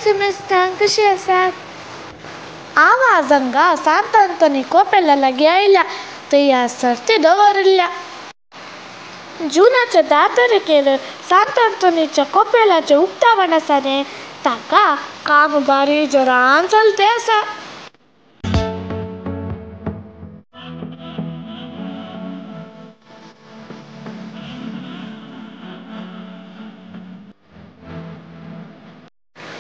Semester कशी आसात? आवाज हांगा सांत आंतोनी कोपेला लागीं आयल्या थंय सर्ती दवरिल्ल्या. जूनाच्या 10 तारखेर सांत आंतोनीच्या कोपेलाचें उक्तावण आसा न्ही, ताका काम बारी जोरान चलतें आसा.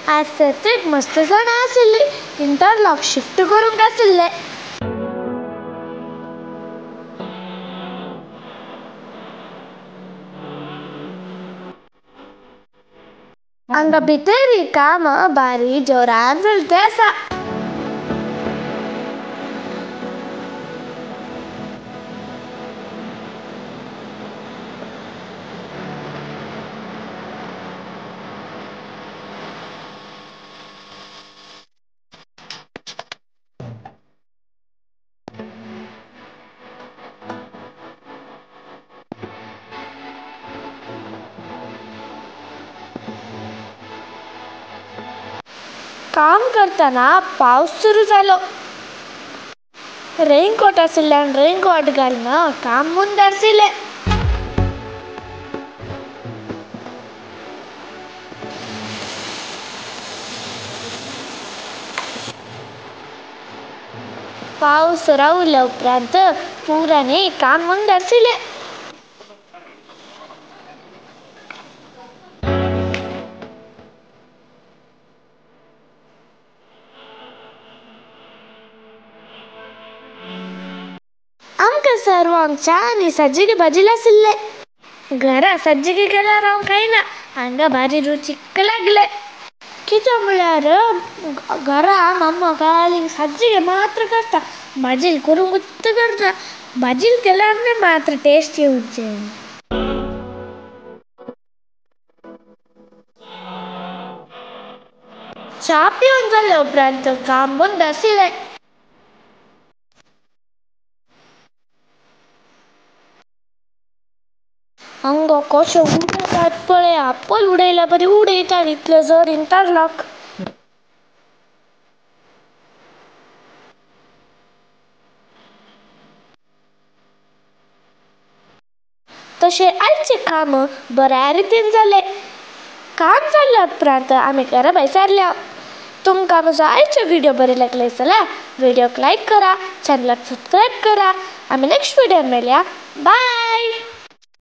आज सर्तीक मस्त जाणां आशिल्लीं. इंटरलॉक शिफ्ट करूंक आशिल्ले. हांगा भितर काम बारी जोरान चलतें आसा. काम करतना पावस सुरू जालो. रेनकोट आशिल्ल्यान रेनकोट घालून काम मून धाडसिल्लें. पावस रावल्या उपरांत पुरांनी काम मून धाडसिल्लें. आमकां सर्वांक च्या आनी सज्जिगे भाजी आशिल्ले. घरा सज्जिगे केल्यार हांव खायना. हांगा बारी रुचीक लागले. कित्याक म्हळ्यार घरा मम्मा खाली सज्जिगे मात्र करता, भाजील करूंकूच करता. भाजील केल्यार मात्र टेस्ट येवचे. च्या पिवन जाल्या उपरांत काम मून धाडसिल्लें. हांगा कशे उडयतात पळय. आपल उडयल्या बरी उडयतात इतले जड इंटरलॉक. तशें आयचें काम बऱ्या रितीन जालें. काम जाल्या उपरांत आमी घरा भायर सरल्या. तुमकां म्हजो आयचो व्हिडिओ बरो लागलो जाल्यार व्हिडिओक लायक करा, चॅनलाक सबस्क्रायब करा. आमी नेक्स्ट व्हिडिओन मेळया. बाय.